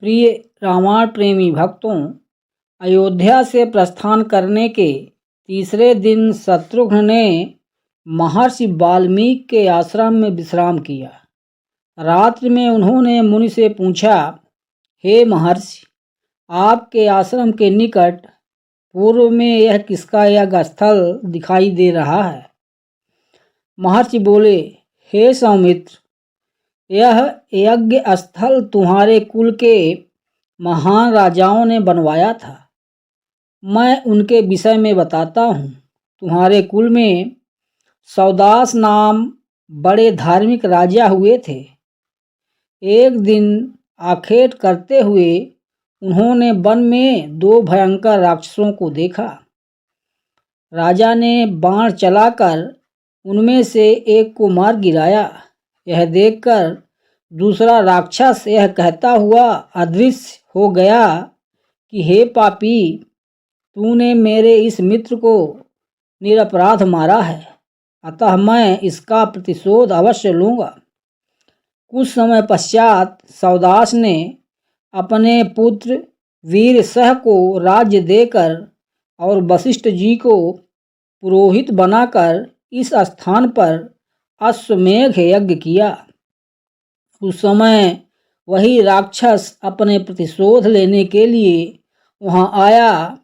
प्रिय रामायण प्रेमी भक्तों, अयोध्या से प्रस्थान करने के तीसरे दिन शत्रुघ्न ने महर्षि वाल्मीकि के आश्रम में विश्राम किया। रात्रि में उन्होंने मुनि से पूछा, हे महर्षि, आपके आश्रम के निकट पूर्व में यह किसका यज्ञ स्थल दिखाई दे रहा है? महर्षि बोले, हे सौमित्र, यह यज्ञ स्थल तुम्हारे कुल के महान राजाओं ने बनवाया था। मैं उनके विषय में बताता हूँ। तुम्हारे कुल में सौदास नाम बड़े धार्मिक राजा हुए थे। एक दिन आखेट करते हुए उन्होंने वन में दो भयंकर राक्षसों को देखा। राजा ने बाण चलाकर उनमें से एक को मार गिराया। यह देखकर दूसरा राक्षस यह कहता हुआ अदृश्य हो गया कि हे पापी, तूने मेरे इस मित्र को निरपराध मारा है, अतः मैं इसका प्रतिशोध अवश्य लूँगा। कुछ समय पश्चात सौदास ने अपने पुत्र वीरसह को राज्य देकर और वशिष्ठ जी को पुरोहित बनाकर इस स्थान पर अश्वमेध यज्ञ किया। उस समय वही राक्षस अपने प्रतिशोध लेने के लिए वहां आया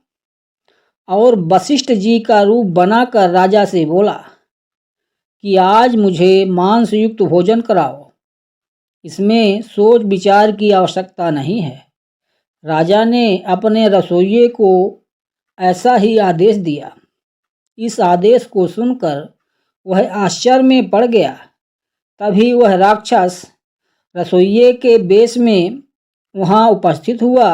और वशिष्ठ जी का रूप बनाकर राजा से बोला कि आज मुझे मांस युक्त भोजन कराओ। इसमें सोच विचार की आवश्यकता नहीं है। राजा ने अपने रसोइये को ऐसा ही आदेश दिया। इस आदेश को सुनकर वह आश्चर्य में पड़ गया। तभी वह राक्षस रसोइये के वेश में वहां उपस्थित हुआ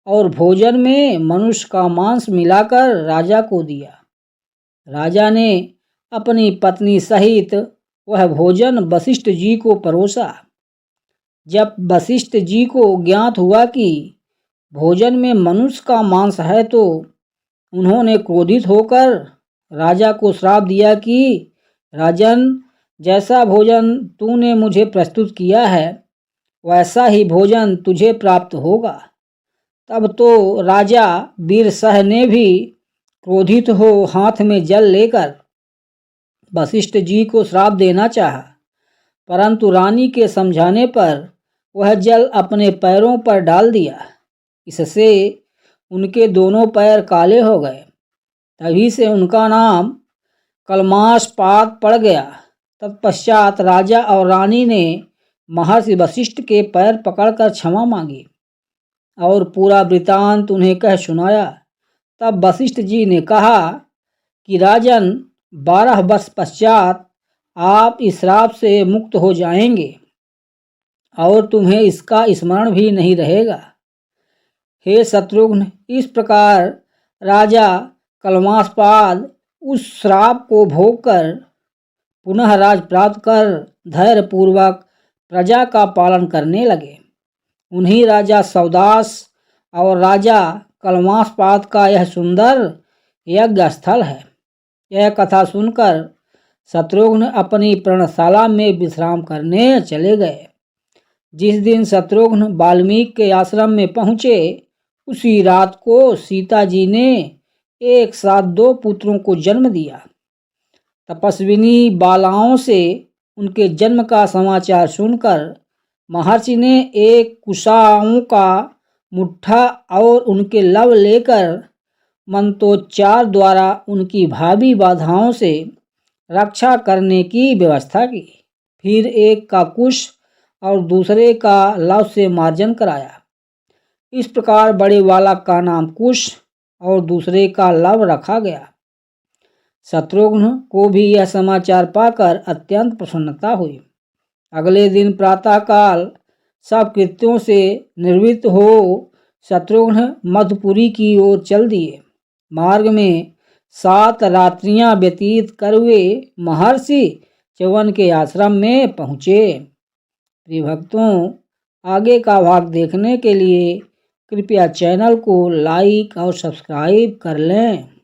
और भोजन में मनुष्य का मांस मिलाकर राजा को दिया। राजा ने अपनी पत्नी सहित वह भोजन वशिष्ठ जी को परोसा। जब वशिष्ठ जी को ज्ञात हुआ कि भोजन में मनुष्य का मांस है तो उन्होंने क्रोधित होकर राजा को श्राप दिया कि राजन, जैसा भोजन तूने मुझे प्रस्तुत किया है वैसा ही भोजन तुझे प्राप्त होगा। तब तो राजा वीरसह ने भी क्रोधित हो हाथ में जल लेकर वशिष्ठ जी को श्राप देना चाहा, परंतु रानी के समझाने पर वह जल अपने पैरों पर डाल दिया। इससे उनके दोनों पैर काले हो गए। तभी से उनका नाम कलमाशपाद पड़ गया। तत्पश्चात राजा और रानी ने महर्षि वशिष्ठ के पैर पकड़कर क्षमा मांगी और पूरा वृतांत उन्हें कह सुनाया। तब वशिष्ठ जी ने कहा कि राजन, 12 वर्ष पश्चात आप इस श्राप से मुक्त हो जाएंगे और तुम्हें इसका स्मरण भी नहीं रहेगा। हे शत्रुघ्न, इस प्रकार राजा कलमाशपाद उस श्राप को भोगकर पुनः राज प्राप्त कर धैर्यपूर्वक प्रजा का पालन करने लगे। उन्हीं राजा सौदास और राजा कलमाशपाद का यह सुंदर यज्ञ स्थल है। यह कथा सुनकर शत्रुघ्न अपनी पर्णशाला में विश्राम करने चले गए। जिस दिन शत्रुघ्न वाल्मीकि के आश्रम में पहुँचे, उसी रात को सीता जी ने एक साथ 2 पुत्रों को जन्म दिया। तपस्विनी बालाओं से उनके जन्म का समाचार सुनकर महर्षि ने एक कुशाओं का मुट्ठा और उनके लव लेकर मंत्रोच्चार द्वारा उनकी भावी बाधाओं से रक्षा करने की व्यवस्था की। फिर एक का कुश और दूसरे का लव से मार्जन कराया। इस प्रकार बड़े बालक का नाम कुश और दूसरे का लव रखा गया। शत्रुघ्न को भी यह समाचार पाकर अत्यंत प्रसन्नता हुई। अगले दिन प्रातःकाल सब कृत्यों से निवृत्त हो शत्रुघ्न मधुपुरी की ओर चल दिए। मार्ग में 7 रात्रियां व्यतीत कर वे महर्षि च्यवन के आश्रम में पहुँचे। प्रिय भक्तों, आगे का भाग देखने के लिए कृपया चैनल को लाइक और सब्सक्राइब कर लें।